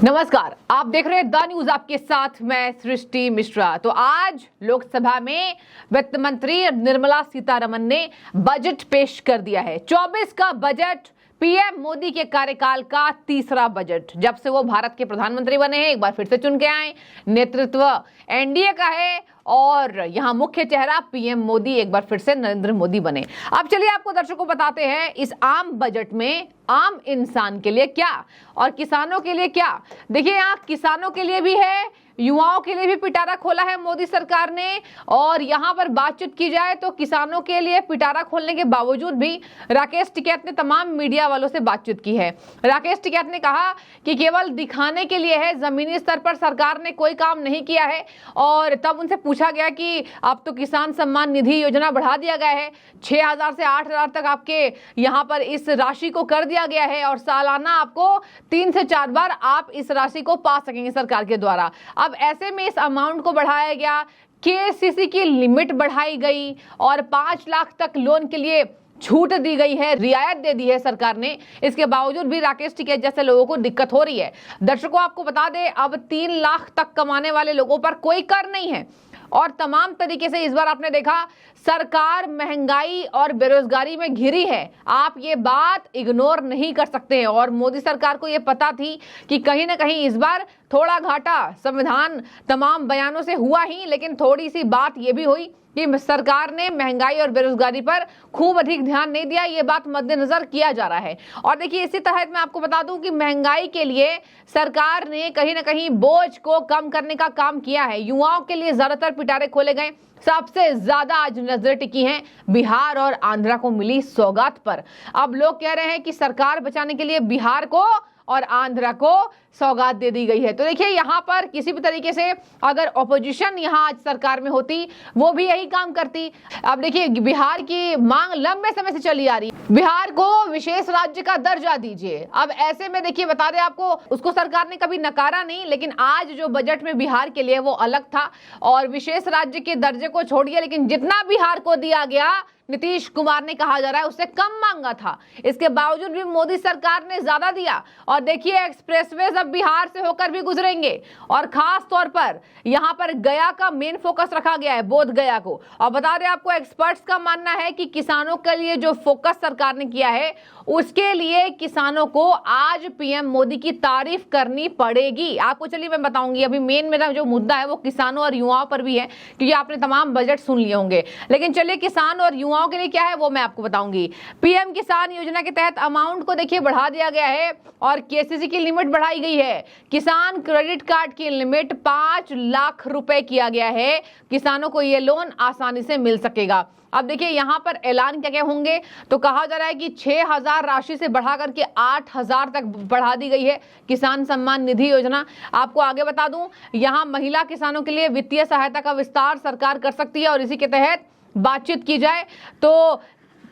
नमस्कार, आप देख रहे हैं द न्यूज, आपके साथ मैं सृष्टि मिश्रा। तो आज लोकसभा में वित्त मंत्री निर्मला सीतारमण ने बजट पेश कर दिया है। 24 का बजट पीएम मोदी के कार्यकाल का तीसरा बजट। जब से वो भारत के प्रधानमंत्री बने हैं, एक बार फिर से चुन के आए, नेतृत्व एनडीए का है और यहाँ मुख्य चेहरा पीएम मोदी एक बार फिर से नरेंद्र मोदी बने। अब चलिए आपको दर्शकों बताते हैं इस आम बजट में आम इंसान के लिए क्या और किसानों के लिए क्या। देखिए, यहाँ किसानों के लिए भी है, युवाओं के लिए भी पिटारा खोला है मोदी सरकार ने। और यहाँ पर बातचीत की जाए तो किसानों के लिए पिटारा खोलने के बावजूद भी राकेश टिकैत ने तमाम मीडिया वालों से बातचीत की है। राकेश टिकैत ने कहा कि केवल दिखाने के लिए है, जमीनी स्तर पर सरकार ने कोई काम नहीं किया है। और तब उनसे पूछा गया कि अब तो किसान सम्मान निधि योजना बढ़ा दिया गया है, 6,000 से 8,000 तक आपके यहाँ पर इस राशि को कर दिया गया है और सालाना आपको 3 से 4 बार आप इस राशि को पा सकेंगे सरकार के द्वारा। अब ऐसे में इस अमाउंट को बढ़ाया गया, केसीसी की लिमिट बढ़ाई गई और 5 लाख तक लोन के लिए छूट दी गई है, रियायत दे दी है सरकार ने। इसके बावजूद भी राकेश टिकैत जैसे लोगों को दिक्कत हो रही है। दर्शकों, आपको बता दें, अब 3 लाख तक कमाने वाले लोगों पर कोई कर नहीं है और तमाम तरीके से इस बार आपने देखा सरकार महंगाई और बेरोजगारी में घिरी है। आप ये बात इग्नोर नहीं कर सकते हैं और मोदी सरकार को ये पता थी कि कहीं ना कहीं इस बार थोड़ा घाटा संविधान तमाम बयानों से हुआ ही, लेकिन थोड़ी सी बात ये भी हुई कि सरकार ने महंगाई और बेरोजगारी पर खूब अधिक ध्यान नहीं दिया। ये बात मद्देनजर किया जा रहा है। और देखिए, इसी तहत मैं आपको बता दूं कि महंगाई के लिए सरकार ने कहीं ना कहीं बोझ को कम करने का काम किया है। युवाओं के लिए ज्यादातर पिटारे खोले गए। सबसे ज्यादा आज नजरें टिकी हैं बिहार और आंध्रा को मिली सौगात पर। अब लोग कह रहे हैं कि सरकार बचाने के लिए बिहार को और आंध्रा को सौगात दे दी गई है। तो देखिए, यहाँ पर किसी भी तरीके से अगर ऑपोजिशन यहाँ आज सरकार में होती, वो भी यही काम करती। अब देखिए, बिहार की मांग लंबे समय से चली आ रही है, बिहार को विशेष राज्य का दर्जा दीजिए। अब ऐसे में देखिए, बता दें आपको, उसको सरकार ने कभी नकारा नहीं, लेकिन आज जो बजट में बिहार के लिए वो अलग था और विशेष राज्य के दर्जे को छोड़िए, लेकिन जितना बिहार को दिया गया नीतीश कुमार ने, कहा जा रहा है, उससे कम मांगा था। इसके बावजूद भी मोदी सरकार ने ज्यादा दिया। और देखिए, एक्सप्रेसवेज अब बिहार से होकर भी गुजरेंगे और खास तौर पर यहां पर गया का मेन फोकस रखा गया है, बोध गया को। और बता दें आपको, एक्सपर्ट्स का मानना है कि किसानों के लिए जो फोकस सरकार ने किया है, उसके लिए किसानों को आज पीएम मोदी की तारीफ करनी पड़ेगी। आपको चलिए मैं बताऊंगी। अभी मेन मेरा जो मुद्दा है वो किसानों और युवाओं पर भी है, क्योंकि आपने तमाम बजट सुन लिए होंगे। लेकिन चलिए, किसान और युवाओं के लिए क्या है वो मैं आपको बताऊंगी। पीएम किसान योजना के तहत अमाउंट को देखिए बढ़ा दिया गया है और केसीसी की लिमिट बढ़ाई गई है। किसान क्रेडिट कार्ड की लिमिट 5 लाख रुपए किया गया है। किसानों को ये लोन आसानी से मिल सकेगा। अब देखिए, यहाँ पर ऐलान क्या क्या होंगे, तो कहा जा रहा है कि 6,000 राशि से बढ़ा करके 8,000 तक बढ़ा दी गई है किसान सम्मान निधि योजना। आपको आगे बता दूं, यहाँ महिला किसानों के लिए वित्तीय सहायता का विस्तार सरकार कर सकती है और इसी के तहत बातचीत की जाए तो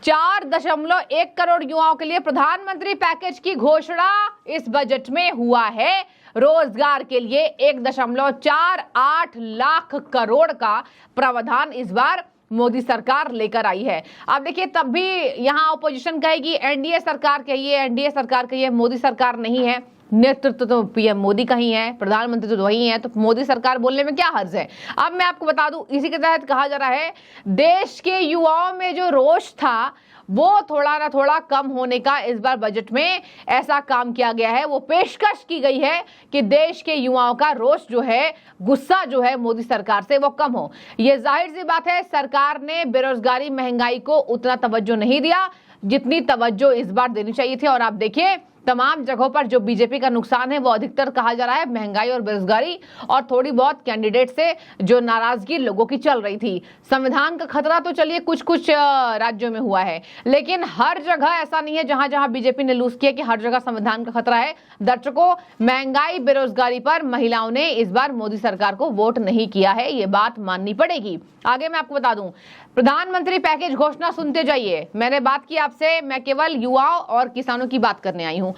4.1 करोड़ युवाओं के लिए प्रधानमंत्री पैकेज की घोषणा इस बजट में हुआ है। रोजगार के लिए 1.48 लाख करोड़ का प्रावधान इस बार मोदी सरकार लेकर आई है। अब देखिए, तब भी यहाँ ऑपोजिशन कहेगी एनडीए सरकार कहिए, एनडीए सरकार कहिए, मोदी सरकार नहीं है। नेतृत्व तो पीएम मोदी का ही है, प्रधानमंत्री तो वही है, तो मोदी सरकार बोलने में क्या हर्ज है। अब मैं आपको बता दूं, इसी के तहत कहा जा रहा है देश के युवाओं में जो रोष था वो थोड़ा ना थोड़ा कम होने का इस बार बजट में ऐसा काम किया गया है। वो पेशकश की गई है कि देश के युवाओं का रोष जो है, गुस्सा जो है मोदी सरकार से, वो कम हो। ये जाहिर सी बात है, सरकार ने बेरोजगारी महंगाई को उतना तवज्जो नहीं दिया जितनी तवज्जो इस बार देनी चाहिए थी। और आप देखिए, तमाम जगहों पर जो बीजेपी का नुकसान है वो अधिकतर कहा जा रहा है महंगाई और बेरोजगारी और थोड़ी बहुत कैंडिडेट से जो नाराजगी लोगों की चल रही थी। संविधान का खतरा तो चलिए कुछ कुछ राज्यों में हुआ है, लेकिन हर जगह ऐसा नहीं है। जहां जहां बीजेपी ने लूज किया कि हर जगह संविधान का खतरा है। दर्शकों, महंगाई बेरोजगारी पर महिलाओं ने इस बार मोदी सरकार को वोट नहीं किया है, ये बात माननी पड़ेगी। आगे मैं आपको बता दूं, प्रधानमंत्री पैकेज घोषणा सुनते जाइए। मैंने बात की आपसे, मैं केवल युवाओं और किसानों की बात करने आई हूं।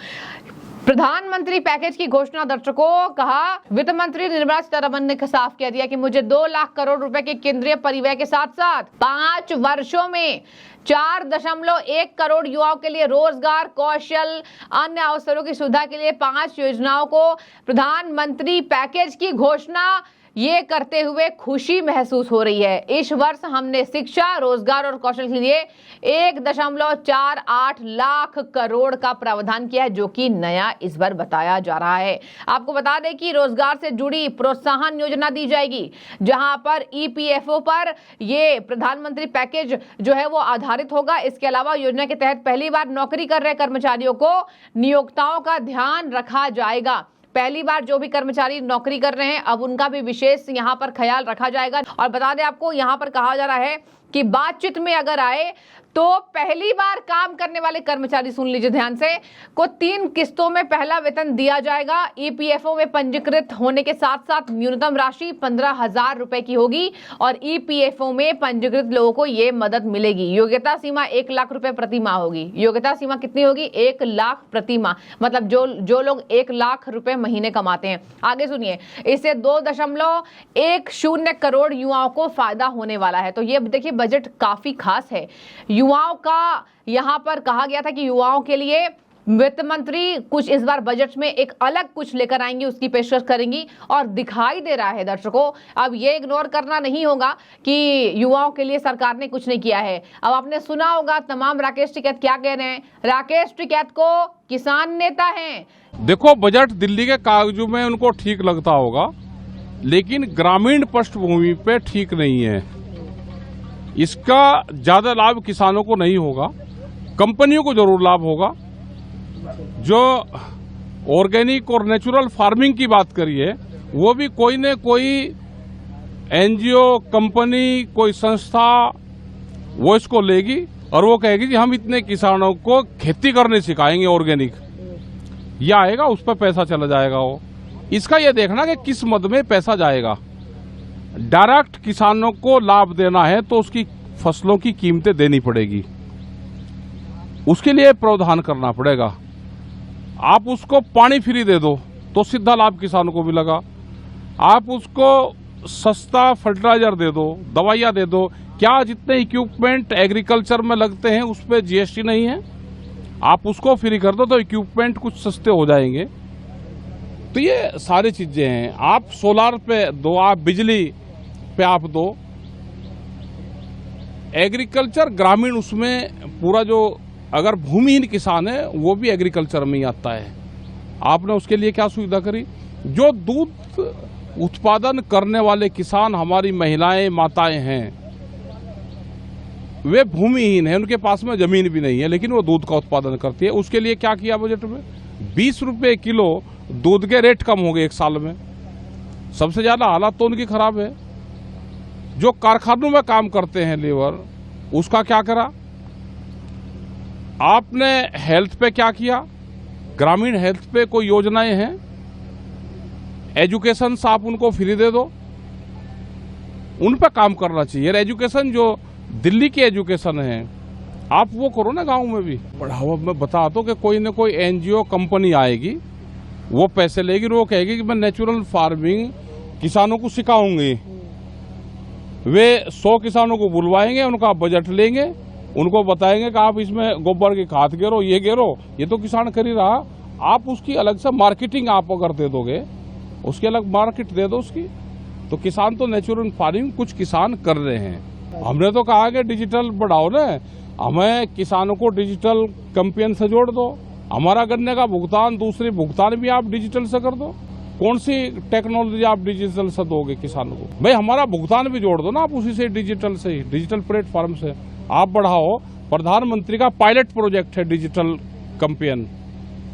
प्रधानमंत्री पैकेज की घोषणा दर्शकों, कहा वित्त मंत्री निर्मला सीतारमण ने साफ कह दिया कि मुझे 2 लाख करोड़ रुपए के केंद्रीय परिव्यय के साथ साथ 5 वर्षों में 4.1 करोड़ युवाओं के लिए रोजगार, कौशल, अन्य अवसरों की सुविधा के लिए 5 योजनाओं को प्रधानमंत्री पैकेज की घोषणा ये करते हुए खुशी महसूस हो रही है। इस वर्ष हमने शिक्षा, रोजगार और कौशल के लिए 1.48 लाख करोड़ का प्रावधान किया है, जो कि नया इस बार बताया जा रहा है। आपको बता दें कि रोजगार से जुड़ी प्रोत्साहन योजना दी जाएगी, जहां पर ईपीएफओ पर ये प्रधानमंत्री पैकेज जो है वो आधारित होगा। इसके अलावा योजना के तहत पहली बार नौकरी कर रहे कर्मचारियों को नियोक्ताओं का ध्यान रखा जाएगा। पहली बार जो भी कर्मचारी नौकरी कर रहे हैं, अब उनका भी विशेष यहाँ पर ख्याल रखा जाएगा। और बता दें आपको, यहाँ पर कहा जा रहा है कि बातचीत में अगर आए तो पहली बार काम करने वाले कर्मचारी, सुन लीजिए ध्यान से, को 3 किस्तों में पहला वेतन दिया जाएगा। ईपीएफओ में पंजीकृत होने के साथ साथ न्यूनतम राशि 15,000 रुपए की होगी और ईपीएफओ में पंजीकृत लोगों को ये मदद मिलेगी। योग्यता सीमा 1 लाख रुपए प्रति माह होगी। योग्यता सीमा कितनी होगी? 1 लाख प्रति माह, मतलब जो लोग 1 लाख रुपए महीने कमाते हैं। आगे सुनिए, इससे 2.10 करोड़ युवाओं को फायदा होने वाला है। तो ये देखिए, बजट काफी खास है। युवाओं का यहाँ पर कहा गया था कि युवाओं के लिए वित्त मंत्री कुछ इस बार बजट में एक अलग कुछ लेकर आएंगी, उसकी पेशकश करेंगी। और दिखाई दे रहा है दर्शकों, अब ये इग्नोर करना नहीं होगा कि युवाओं के लिए सरकार ने कुछ नहीं किया है। अब आपने सुना होगा तमाम राकेश टिकैत क्या कह रहे हैं। राकेश टिकैत को किसान नेता हैं। देखो, बजट दिल्ली के कागजों में उनको ठीक लगता होगा, लेकिन ग्रामीण पृष्ठभूमि पे ठीक नहीं है। इसका ज्यादा लाभ किसानों को नहीं होगा, कंपनियों को जरूर लाभ होगा। जो ऑर्गेनिक और नेचुरल फार्मिंग की बात करिए, वो भी कोई न कोई एनजीओ, कंपनी, कोई संस्था वो इसको लेगी और वो कहेगी कि हम इतने किसानों को खेती करने सिखाएंगे ऑर्गेनिक। यह आएगा, उस पर पैसा चला जाएगा। वो इसका ये देखना कि किस मद में पैसा जाएगा। डायरेक्ट किसानों को लाभ देना है तो उसकी फसलों की कीमतें देनी पड़ेगी, उसके लिए प्रावधान करना पड़ेगा। आप उसको पानी फ्री दे दो तो सीधा लाभ किसानों को मिलेगा। आप उसको सस्ता फर्टिलाइजर दे दो, दवाइयां दे दो। क्या जितने इक्विपमेंट एग्रीकल्चर में लगते हैं उस पर जीएसटी नहीं है? आप उसको फ्री कर दो तो इक्विपमेंट कुछ सस्ते हो जाएंगे। तो ये सारी चीजें हैं। आप सोलार पे दो, आप बिजली पे आप दो। एग्रीकल्चर ग्रामीण, उसमें पूरा जो अगर भूमिहीन किसान है वो भी एग्रीकल्चर में ही आता है। आपने उसके लिए क्या सुविधा करी? जो दूध उत्पादन करने वाले किसान, हमारी महिलाएं, माताएं हैं, वे भूमिहीन हैं, उनके पास में जमीन भी नहीं है, लेकिन वो दूध का उत्पादन करती है। उसके लिए क्या किया बजट में? 20 रुपए किलो दूध के रेट कम हो गए 1 साल में। सबसे ज्यादा हालत तो उनकी खराब है। जो कारखानों में काम करते हैं लेबर, उसका क्या करा? आपने हेल्थ पे क्या किया? ग्रामीण हेल्थ पे कोई योजनाएं हैं? एजुकेशन आप उनको फ्री दे दो, उन पे काम करना चाहिए। एजुकेशन जो दिल्ली की एजुकेशन है, आप वो करो ना गांव में भी बढ़ावा। मैं बता दो कि कोई न कोई एनजीओ, कंपनी आएगी, वो पैसे लेगी, वो कहेगी कि मैं नेचुरल फार्मिंग किसानों को सिखाऊंगी। वे 100 किसानों को बुलवाएंगे, उनका बजट लेंगे, उनको बताएंगे कि आप इसमें गोबर की खाद गिरो, ये गिरो। ये तो किसान कर ही रहा। आप उसकी अलग से मार्केटिंग आप अगर दे दोगे, उसकी अलग मार्केट दे दो उसकी, तो किसान तो नेचुरल फार्मिंग कुछ किसान कर रहे हैं। हमने तो कहा कि डिजिटल बढ़ाओ ना, हमें किसानों को डिजिटल कैंपेन से जोड़ दो। हमारा गन्ने का भुगतान, दूसरी भुगतान भी आप डिजिटल से कर दो। कौन सी टेक्नोलॉजी आप डिजिटल से दोगे किसानों को? भाई हमारा भुगतान भी जोड़ दो ना आप उसी से, डिजिटल से ही, डिजिटल प्लेटफॉर्म से आप बढ़ाओ। प्रधानमंत्री का पायलट प्रोजेक्ट है डिजिटल कैंपेन,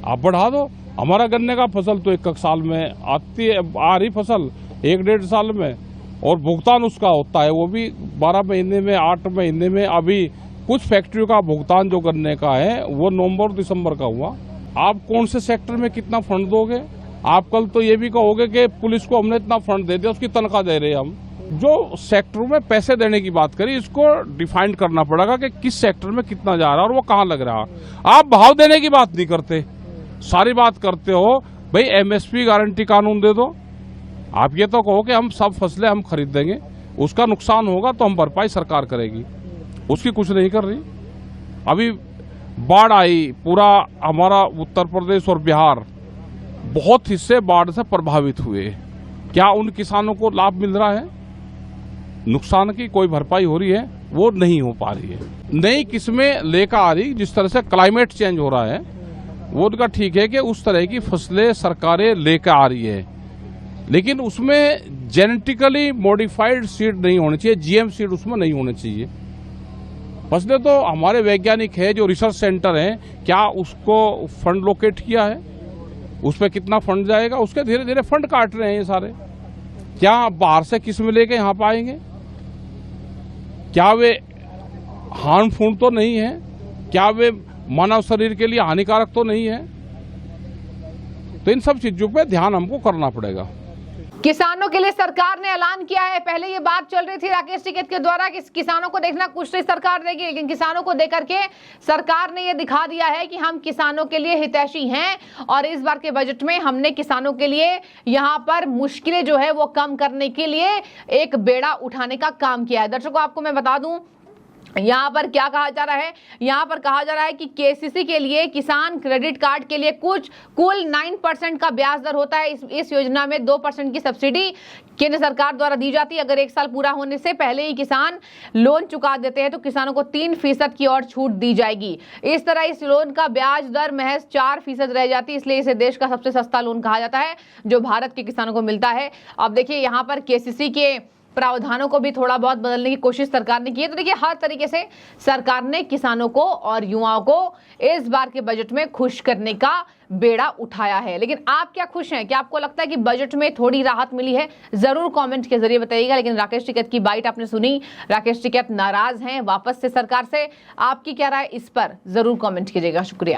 आप बढ़ा दो। हमारा गन्ने का फसल तो 1 साल में आ रही फसल 1-1.5 साल में, और भुगतान उसका होता है वो भी 12 महीने में, 8 महीने में। अभी कुछ फैक्ट्रियों का भुगतान जो गन्ने का है वो नवंबर दिसंबर का हुआ। आप कौन से सेक्टर में कितना फंड दोगे? आप कल तो ये भी कहोगे कि पुलिस को हमने इतना फंड दे दिया, उसकी तनख्वाह दे रहे हैं हम। जो सेक्टरों में पैसे देने की बात करी, इसको डिफाइन करना पड़ेगा कि किस सेक्टर में कितना जा रहा है और वो कहाँ लग रहा है। आप भाव देने की बात नहीं करते, सारी बात करते हो, भाई एमएसपी गारंटी कानून दे दो। आप ये तो कहो कि हम सब फसलें हम खरीद देंगे, उसका नुकसान होगा तो हम भरपाई सरकार करेगी, उसकी कुछ नहीं कर रही। अभी बाढ़ आई, पूरा हमारा उत्तर प्रदेश और बिहार बहुत हिस्से बाढ़ से प्रभावित हुए। क्या उन किसानों को लाभ मिल रहा है? नुकसान की कोई भरपाई हो रही है? वो नहीं हो पा रही है। नई किस्में लेकर आ रही, जिस तरह से क्लाइमेट चेंज हो रहा है वो उनका ठीक है कि उस तरह की फसलें सरकारें लेकर आ रही है, लेकिन उसमें जेनेटिकली मॉडिफाइड सीड नहीं होने चाहिए, जीएम सीड उसमें नहीं होने चाहिए। फसलें तो हमारे वैज्ञानिक है जो रिसर्च सेंटर हैं, क्या उसको फंड लोकेट किया है? उस पर कितना फंड जाएगा? उसके धीरे धीरे फंड काट रहे हैं ये सारे। क्या बाहर से किस्म लेके यहाँ पाएंगे? क्या वे हार्मफुल तो नहीं है? क्या वे मानव शरीर के लिए हानिकारक तो नहीं है? तो इन सब चीजों पे ध्यान हमको करना पड़ेगा। किसानों के लिए सरकार ने ऐलान किया है। पहले ये बात चल रही थी राकेश टिकैत के द्वारा कि किसानों को देखना कुछ नहीं सरकार देगी, लेकिन किसानों को देकर के सरकार ने ये दिखा दिया है कि हम किसानों के लिए हितैषी हैं और इस बार के बजट में हमने किसानों के लिए यहाँ पर मुश्किलें जो है वो कम करने के लिए एक बेड़ा उठाने का काम किया है। दर्शकों, आपको मैं बता दूं यहाँ पर क्या कहा जा रहा है। यहाँ पर कहा जा रहा है कि केसीसी के लिए, किसान क्रेडिट कार्ड के लिए कुल 9% का ब्याज दर होता है। इस योजना में 2% की सब्सिडी केंद्र सरकार द्वारा दी जाती है। अगर 1 साल पूरा होने से पहले ही किसान लोन चुका देते हैं तो किसानों को 3% की और छूट दी जाएगी। इस तरह इस लोन का ब्याज दर महज 4% रह जाती है, इसलिए इसे देश का सबसे सस्ता लोन कहा जाता है जो भारत के किसानों को मिलता है। अब देखिए यहाँ पर केसीसी के प्रावधानों को भी थोड़ा बहुत बदलने की कोशिश सरकार ने की है। तो देखिए, हर तरीके से सरकार ने किसानों को और युवाओं को इस बार के बजट में खुश करने का बेड़ा उठाया है। लेकिन आप क्या खुश हैं? क्या आपको लगता है कि बजट में थोड़ी राहत मिली है? जरूर कमेंट के जरिए बताइएगा। लेकिन राकेश टिकैत की बाइट आपने सुनी, राकेश टिकैत नाराज हैं वापस से सरकार से। आपकी क्या राय इस पर जरूर कमेंट कीजिएगा। शुक्रिया।